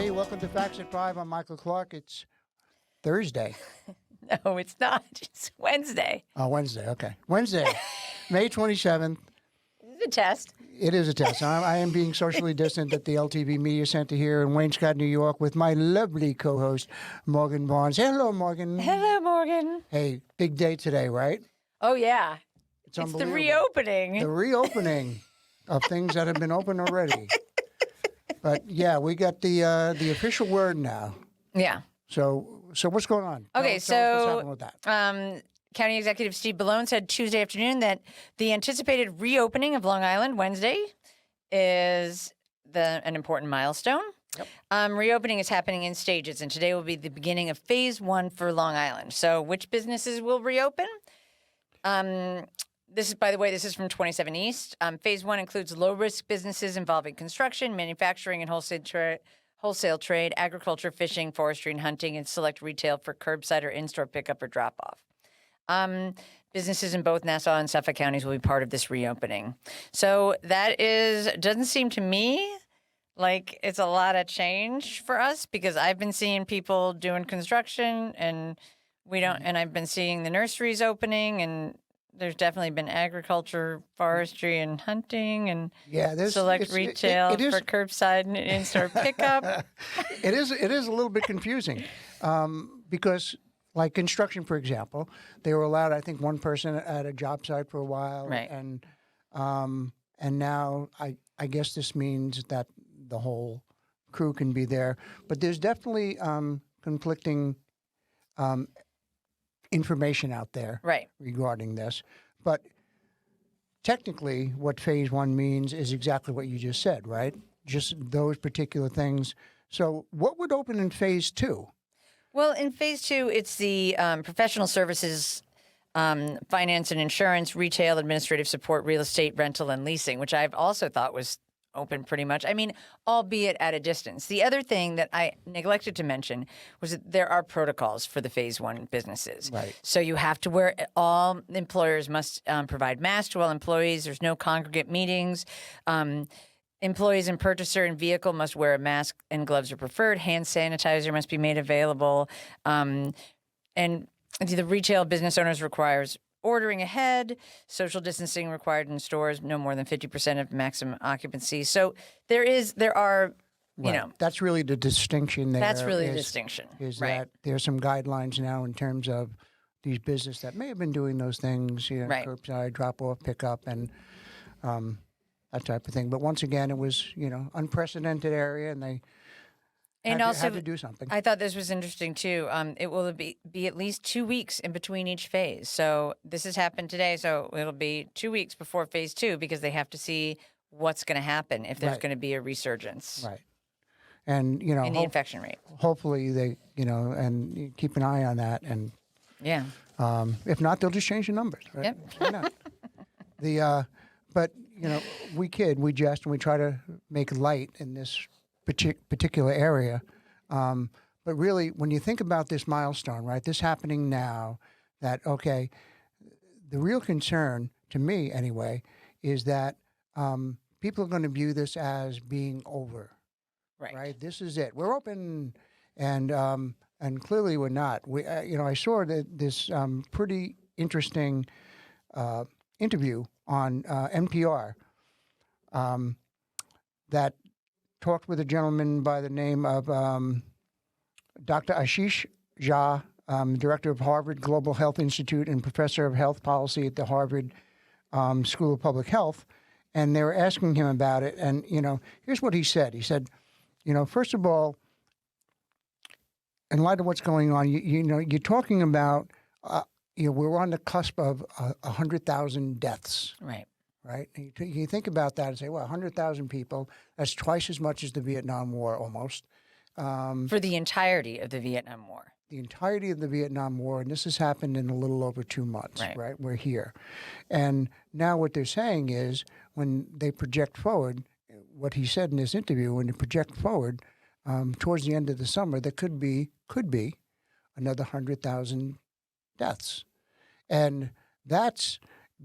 Hey, welcome to Facts at 5. I'm Michael Clark. It's Thursday. No, it's not. It's Wednesday. Oh, Wednesday. Okay. Wednesday, May 27th. It's a test. It is a test. I am being socially distant at the LTV Media Center here in Waynescott, New York, with my lovely co-host, Morgan Vaughan. Say hello, Morgan. Hello, Morgan. Hey, big day today, right? Oh, yeah. It's the unbelievable. reopening. The reopening of things that have been open already. But, yeah, we got the official word now. Yeah. So what's going on? Okay, Tell us what's happening with that. County Executive Steve Ballone said Tuesday afternoon that the anticipated reopening of Long Island Wednesday is an important milestone. Yep. Reopening is happening in stages, and today will be the beginning of phase 1 for Long Island. So which businesses will reopen? This is from 27 East. Phase 1 includes low-risk businesses involving construction, manufacturing, and wholesale trade, agriculture, fishing, forestry, and hunting, and select retail for curbside or in-store pickup or drop-off. Businesses in both Nassau and Suffolk counties will be part of this reopening. So that doesn't seem to me like it's a lot of change for us, because I've been seeing people doing construction and I've been seeing the nurseries opening, and there's definitely been agriculture, forestry, and hunting, and select retail for curbside and in-store pickup. It is a little bit confusing because, like construction, for example, they were allowed, I think, one person at a job site for a while, right? And now I guess this means that the whole crew can be there, but there's definitely conflicting information out there regarding this. But technically, what phase 1 means is exactly what you just said, right? Just those particular things. So what would open in phase 2? Well, in phase 2, it's the professional services, finance and insurance, retail, administrative support, real estate, rental, and leasing, which I've also thought was open pretty much. I mean, albeit at a distance. The other thing that I neglected to mention was that there are protocols for the phase 1 businesses. Right. So you have to all employers must provide masks to all employees. There's no congregate meetings. Employees and purchaser and vehicle must wear a mask, and gloves are preferred. Hand sanitizer must be made available. And the retail business owners requires ordering ahead, social distancing required in stores, no more than 50% of maximum occupancy. So there are, That's really the distinction there. That's really the distinction. Is that there's some guidelines now in terms of these businesses that may have been doing those things, curbside, drop-off, pickup, and that type of thing. But once again, it was, unprecedented area, and they had to do something. I thought this was interesting, too. It will be at least 2 weeks in between each phase. So this has happened today, so it'll be 2 weeks before phase 2, because they have to see what's going to happen if there's going to be a resurgence. Right. And, in the infection rate. Hopefully they, and keep an eye on that. And yeah. If not, they'll just change the numbers, right? Yep. Why not? But, we kid, we jest, and we try to make light in this particular area. But really, when you think about this milestone, right, this happening now, that, okay, the real concern, to me anyway, is that people are going to view this as being over. Right? This is it. We're open, and clearly we're not. I saw this pretty interesting interview on NPR that talked with a gentleman by the name of Dr. Ashish Jha, director of Harvard Global Health Institute and professor of health policy at the Harvard School of Public Health. And they were asking him about it. And, here's what he said. He said, first of all, in light of what's going on, you're talking about, we're on the cusp of 100,000 deaths. Right. Right? You think about that and say, well, 100,000 people, that's twice as much as the Vietnam War almost. For the entirety of the Vietnam War. The entirety of the Vietnam War, and this has happened in a little over 2 months, right? We're here. And now what they're saying is, when they project forward, what he said in this interview, when they project forward towards the end of the summer, there could be another 100,000 deaths. And that's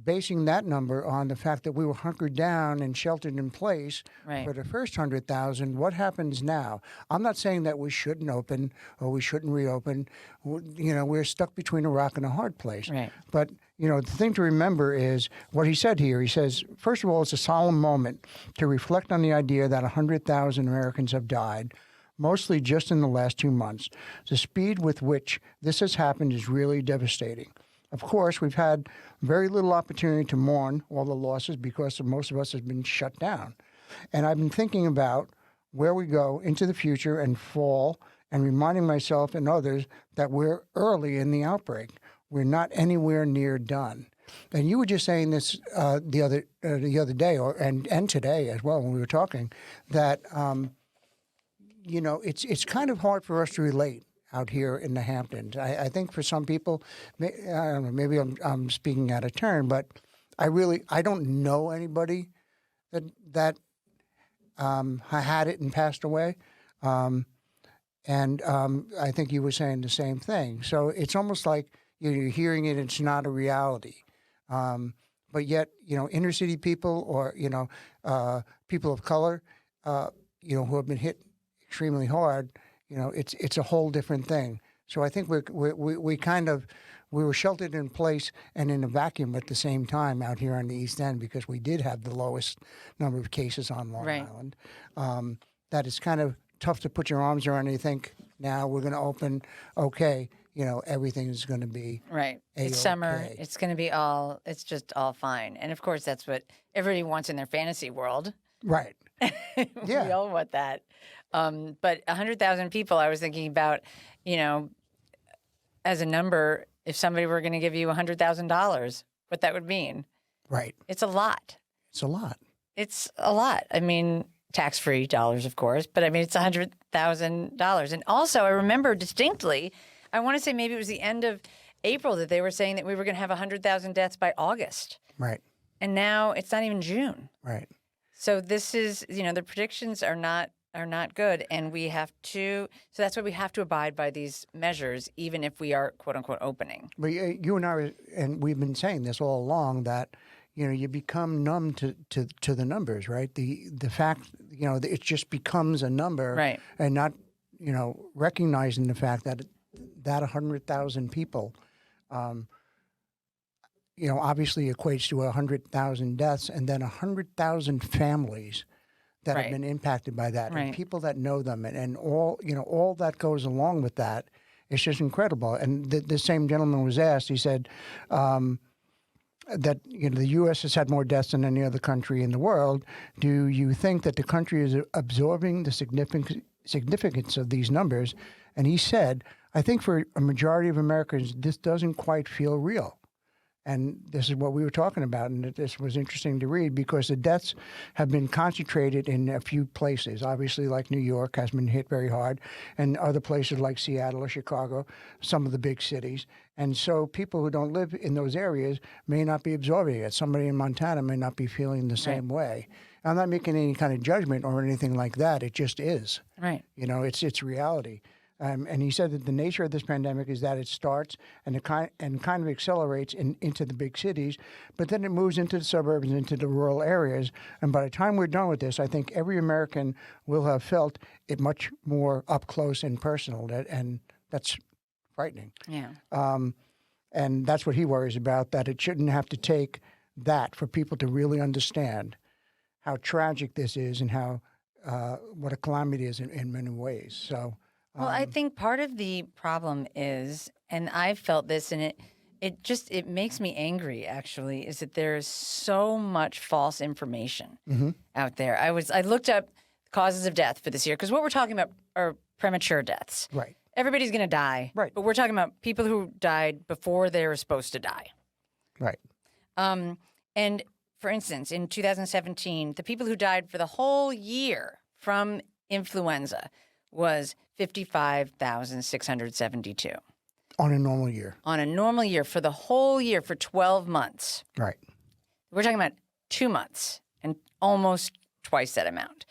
basing that number on the fact that we were hunkered down and sheltered in place Right. for the first 100,000. What happens now? I'm not saying that we shouldn't open or we shouldn't reopen. We're stuck between a rock and a hard place. Right. But, the thing to remember is what he said here. He says, first of all, it's a solemn moment to reflect on the idea that 100,000 Americans have died, mostly just in the last 2 months. The speed with which this has happened is really devastating. Of course, we've had very little opportunity to mourn all the losses because most of us have been shut down. And I've been thinking about where we go into the future and fall and reminding myself and others that we're early in the outbreak. We're not anywhere near done. And you were just saying this the other day and today as well when we were talking that, it's kind of hard for us to relate out here in the Hamptons. I think for some people, I don't know, maybe I'm speaking out of turn, but I don't know anybody that had it and passed away. And I think you were saying the same thing. So it's almost like you're hearing it, it's not a reality. But yet, inner city people or, people of color, who have been hit extremely hard, it's a whole different thing. So I think we were sheltered in place and in a vacuum at the same time out here on the East End because we did have the lowest number of cases on Long Island. That it's kind of tough to put your arms around and you think, now we're going to open, okay, everything is going to be right. It's summer. It's going to be it's just all fine. And of course, that's what everybody wants in their fantasy world. Right. Yeah. We all want that. But 100,000 people, I was thinking about, as a number, if somebody were going to give you $100,000, what that would mean. Right. It's a lot. It's a lot. It's a lot. I mean, tax-free dollars, of course, but I mean, it's $100,000. And also, I remember distinctly, I want to say maybe it was the end of April that they were saying that we were going to have 100,000 deaths by August. Right. And now it's not even June. Right. So this is, the predictions are not good, and we have to. So that's why we have to abide by these measures, even if we are quote unquote opening. But you and I, and we've been saying this all along that you become numb to the numbers, right? The fact it just becomes a number, right? And not recognizing the fact that 100,000 people. Obviously equates to 100,000 deaths and then 100,000 families that have been impacted by that, and people that know them, and all that goes along with that. It's just incredible. And the same gentleman was asked. He said that the U.S. has had more deaths than any other country in the world. Do you think that the country is absorbing the significance of these numbers? And he said, I think for a majority of Americans, this doesn't quite feel real. And this is what we were talking about, and this was interesting to read because the deaths have been concentrated in a few places. Obviously, like New York has been hit very hard, and other places like Seattle or Chicago, some of the big cities. And so people who don't live in those areas may not be absorbing it. Somebody in Montana may not be feeling the same way. I'm not making any kind of judgment or anything like that. It just is. Right. It's reality. And he said that the nature of this pandemic is that it starts and kind of accelerates into the big cities, but then it moves into the suburbs and into the rural areas. And by the time we're done with this, I think every American will have felt it much more up close and personal, and that's frightening. Yeah. And that's what he worries about, that it shouldn't have to take that for people to really understand how tragic this is and how what a calamity it is in many ways. So. Well, I think part of the problem is, and I've felt this, and it makes me angry, actually, is that there is so much false information out there. I looked up causes of death for this year, because what we're talking about are premature deaths. Right. Everybody's going to die. Right. But we're talking about people who died before they were supposed to die. Right. And for instance, in 2017, the people who died for the whole year from influenza was 55,672. On a normal year. On a normal year, for the whole year, for 12 months. Right. We're talking about 2 months and almost twice that amount.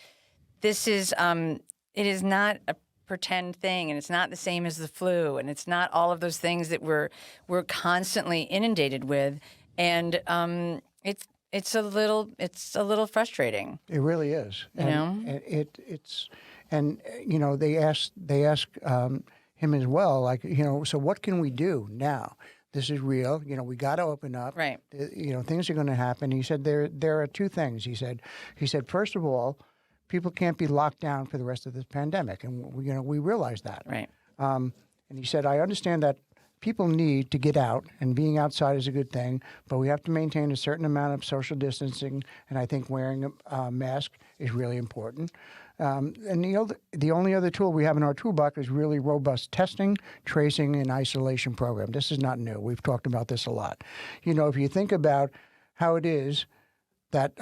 This is, it is not a pretend thing, and it's not the same as the flu, and it's not all of those things that we're constantly inundated with. and it's a little frustrating. It really is. You know? And they ask him as well, like, so what can we do now? This is real. We got to open up. Right. Things are going to happen. He said there are two things. He said first of all, people can't be locked down for the rest of this pandemic, and we realize that. Right. And he said, I understand that people need to get out, and being outside is a good thing, but we have to maintain a certain amount of social distancing, and I think wearing a mask is really important. And the only other tool we have in our toolbox is really robust testing, tracing, and isolation program. This is not new. We've talked about this a lot. If you think about how it is that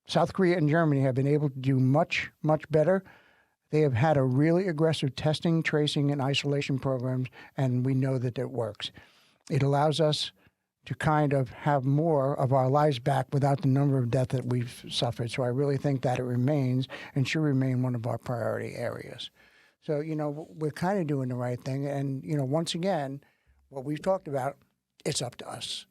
South Korea and Germany have been able to do much, much better, they have had a really aggressive testing, tracing, and isolation programs, and we know that it works. It allows us to kind of have more of our lives back without the number of deaths that we've suffered. So I really think that it remains and should remain one of our priority areas. So, we're kind of doing the right thing. And, once again, what we've talked about, it's up to us,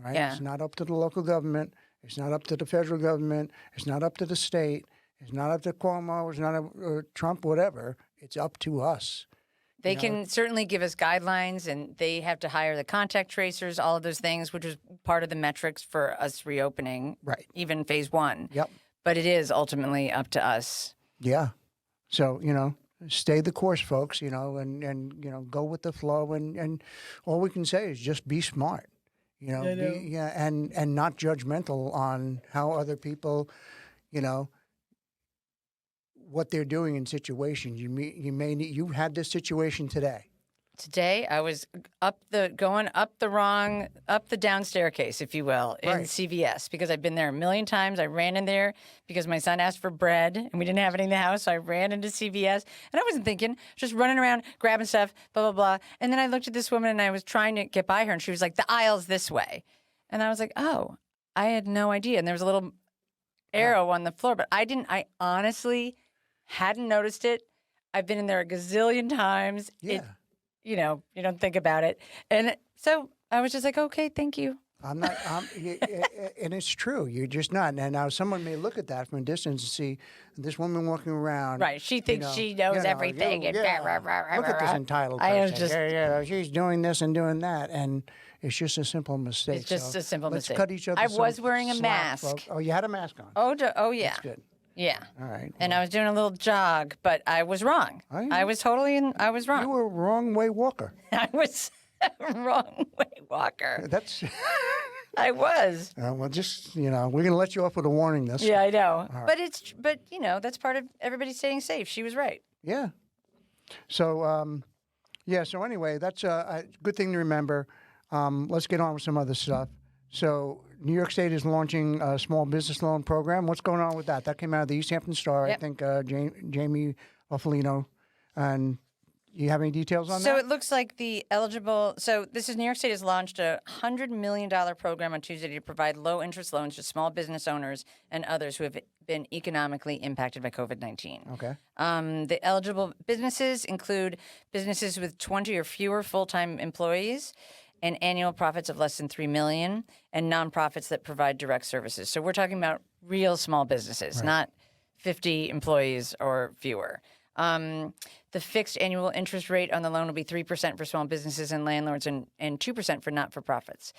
right? Yeah. It's not up to the local government. It's not up to the federal government. It's not up to the state. It's not up to Cuomo. It's not up to Trump, whatever. It's up to us. They can certainly give us guidelines, and they have to hire the contact tracers, all of those things, which is part of the metrics for us reopening, Right. even phase one. Yep. But it is ultimately up to us. Yeah. So, stay the course, folks, and go with the flow. And all we can say is just be smart, and not judgmental on how other people, what they're doing in situations. You had this situation today. Today, I was going up the down staircase, if you will, in Right. CVS, because I've been there a million times. I ran in there because my son asked for bread and we didn't have any in the house. So I ran into CVS and I wasn't thinking, just running around, grabbing stuff, blah, blah, blah. And then I looked at this woman and I was trying to get by her and she was like, the aisle's this way. And I was like, oh, I had no idea. And there was a little arrow on the floor, but I honestly hadn't noticed it. I've been in there a gazillion times. Yeah. You don't think about it. And so I was just like, okay, thank you. I'm not, and it's true. You're just not. And now someone may look at that from a distance and see this woman walking around. Right. She thinks she knows everything. And look at this entitled person. I was just, she's doing this and doing that. And it's just a simple mistake. It's just a simple mistake. Let's cut each other I some was wearing a slack, mask. folks. Oh, you had a mask on. Oh, yeah. That's good. Yeah. All right. And I was doing a little jog, but I was wrong. I was wrong. You were a wrong way walker. I was a wrong way walker. That's. I was. Well, just we're gonna let you off with a warning. This. Yeah, I know. Right. But that's part of everybody staying safe. She was right. Yeah. So So anyway, that's a good thing to remember. Let's get on with some other stuff. So New York State is launching a small business loan program. What's going on with that? That came out of the East Hampton Star. Yep. I think Jamie Buffalino. And you have any details on that? So it looks like this is New York State has launched a $100 million program on Tuesday to provide low-interest loans to small business owners and others who have been economically impacted by COVID-19. Okay. The eligible businesses include businesses with 20 or fewer full-time employees and annual profits of less than $3 million, and nonprofits that provide direct services. So we're talking about real small businesses, not 50 employees or fewer. The fixed annual interest rate on the loan will be 3% for small businesses and landlords and 2% for not-for-profits.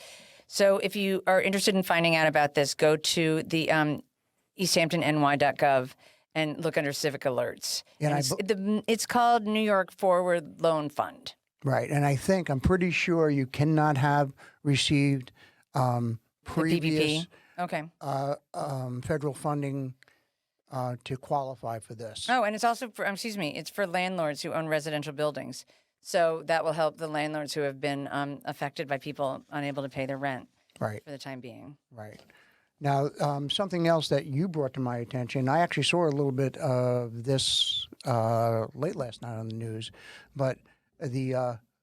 So if you are interested in finding out about this, go to the easthamptonny.gov and look under civic alerts. And it's called New York Forward Loan Fund. Right. And I'm pretty sure you cannot have received previous Okay. Federal funding to qualify for this. Oh, and it's also it's for landlords who own residential buildings. So that will help the landlords who have been affected by people unable to pay their rent Right. for the time being. Right. Now, something else that you brought to my attention, I actually saw a little bit of this late last night on the news, but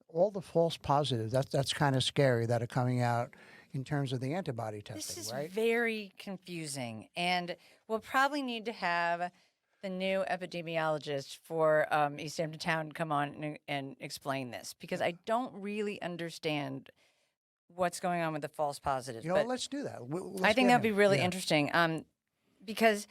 all the false positives, that's kind of scary that are coming out in terms of the antibody testing, This is right? very confusing, and we'll probably need to have the new epidemiologist for East Hampton Town come on and explain this, because I don't really understand what's going on with the false positives. You know, But let's do that. Let's I think get that'd be him. really Yeah. interesting because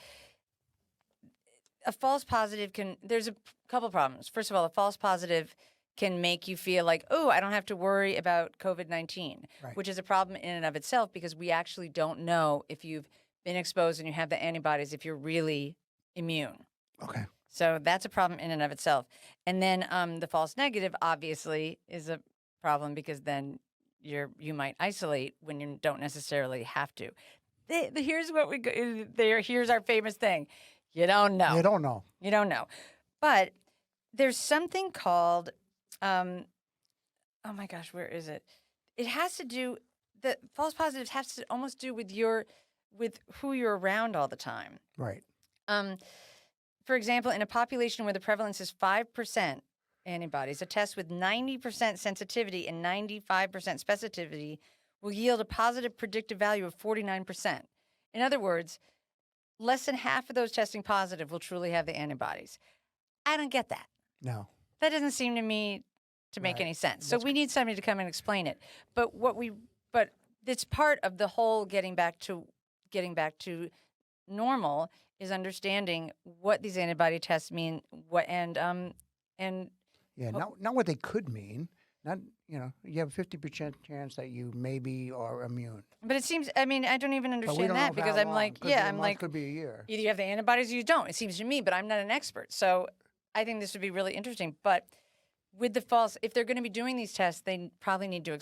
a false positive there's a couple problems. First of all, a false positive can make you feel like, oh, I don't have to worry about COVID-19, Right. which is a problem in and of itself because we actually don't know if you've been exposed and you have the antibodies, if you're really immune. Okay. So that's a problem in and of itself. And then the false negative obviously is a problem because then you might isolate when you don't necessarily have to. Here's what we go, here's our famous thing. You don't know. You don't know. You don't know. But there's something called oh my gosh, where is it? It has to do the false positives has to almost do with who you're around all the time. Right. For example, in a population where the prevalence is 5% antibodies, a test with 90% sensitivity and 95% specificity will yield a positive predictive value of 49%. In other words, less than half of those testing positive will truly have the antibodies. I don't get that. No. That doesn't seem to me to make Right. any sense. So we need somebody to come and explain it. But it's part of the whole getting back to normal is understanding what these antibody tests mean, Yeah. Not what they could mean. Not, you have a 50% chance that you maybe are immune. but it seems, I mean, I don't even But we understand don't that know because how I'm long. like, Could be yeah, a I'm month, like, could be a year. either you have the antibodies or you don't. It seems to me, but I'm not an expert. So I think this would be really interesting. But with the false, if they're going to be doing these tests, they probably need to,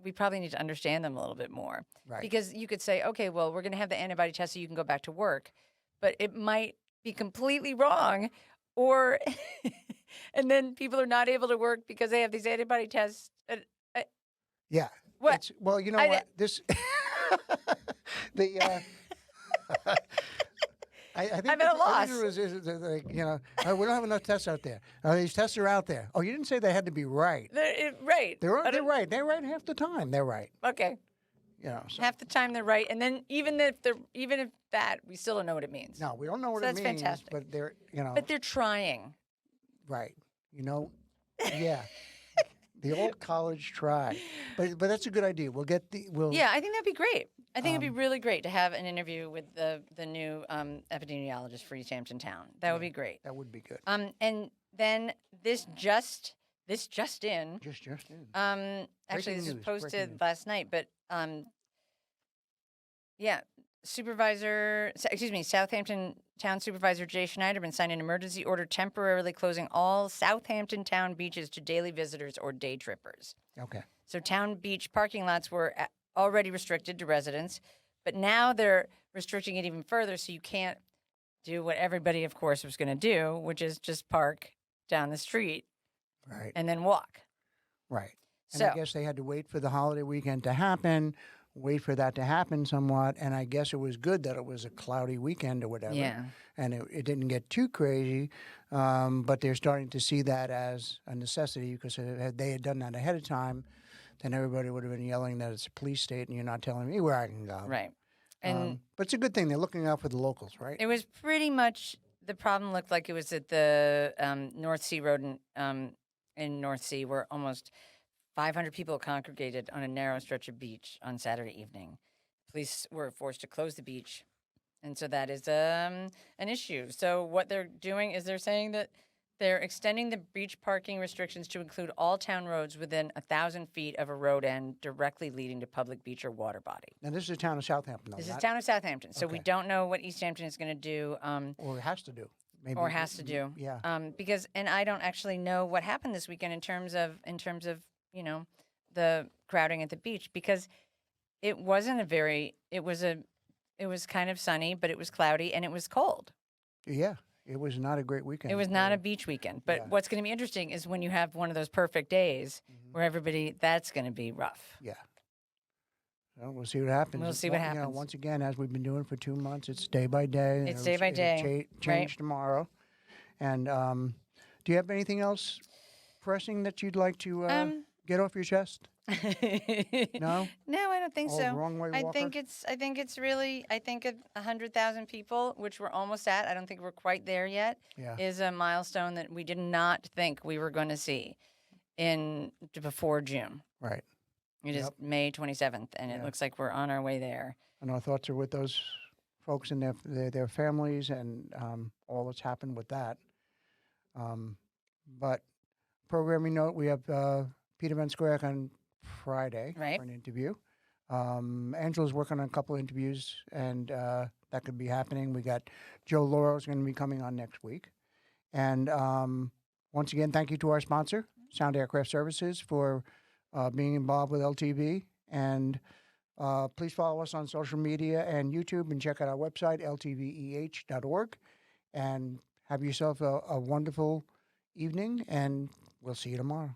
we probably need to understand them a little bit more. Right. Because you could say, okay, well, we're going to have the antibody test so you can go back to work. But it might be completely wrong or, and then people are not able to work because they have these antibody tests. Yeah. What? Well, you know I- what? This, the, I think I'm at a I think loss. it was, we don't have enough tests out there. These tests are out there. Oh, you didn't say they had to be right. Right. They're right. They're right half the time. They're right. Okay. So. Half the time they're right. And then even if that, we still don't know what it means. No, we don't know what So it that's means. fantastic. But they're, But they're trying. right. Yeah. The old college try. But that's a good idea. We'll Yeah, I think that'd be great. I think it'd be really great to have an interview with the new epidemiologist for Southampton Town. That would be great. That would be good. And then this just in. Just in. Actually, Breaking this was news, posted breaking news. last night, but yeah, Southampton Town Supervisor Jay Schneiderman signed an emergency order temporarily closing all Southampton Town beaches to daily visitors or day trippers. Okay. So town beach parking lots were already restricted to residents, but now they're restricting it even further, so you can't do what everybody, of course, was going to do, which is just park down the street Right. and then walk. Right. And So I guess they had to wait for the holiday weekend to happen, wait for that to happen somewhat. And I guess it was good that it was a cloudy weekend or whatever. Yeah. And it didn't get too crazy. But they're starting to see that as a necessity because if they had done that ahead of time, then everybody would have been yelling that it's a police state and you're not telling me where I can go. right. And But it's a good thing. They're looking out for the locals, right? it was pretty much the problem looked like it was at the North Sea Road in North Sea where almost 500 people congregated on a narrow stretch of beach on Saturday evening. Police were forced to close the beach, and so that is an issue. So what they're doing is they're saying that they're extending the beach parking restrictions to include all town roads within 1,000 feet of a road end directly leading to public beach or water body. Now, this is the town of Southampton, though. This is town of Southampton, so we Okay. don't know what East Hampton is going to do. Or has to do. Maybe. Or has to do. Yeah. Because I don't actually know what happened this weekend in terms of the crowding at the beach because it wasn't it was kind of sunny, but it was cloudy and it was cold. Yeah. It was not a great weekend. It was not a beach weekend. But Yeah. what's going to be interesting is when you have one of those perfect days Mm-hmm. where that's going to be rough. Yeah. So we'll see what happens. We'll see what You know, happens. once again, as we've been doing for 2 months, it's day by day. It's day by day, Change right. tomorrow. And do you have anything else pressing that you'd like to get off your chest? No? No, I don't think Oh, so. wrong way I walker? think it's really, I think 100,000 people, which we're almost at. I don't think we're quite there yet. Yeah. Is a milestone that we did not think we were going to see before June. Right. It is Yep. May 27th, and it Yeah. looks like we're on our way there. And our thoughts are with those folks and their families and all that's happened with that. But programming note, we have Peter Van Square on Friday Right. for an interview. Angela's working on a couple interviews, and that could be happening. We got Joe Laurel's going to be coming on next week. And once again, thank you to our sponsor, Sound Aircraft Services, for being involved with LTV. And please follow us on social media and YouTube, and check out our website, ltveh.org. And have yourself a wonderful evening, and we'll see you tomorrow.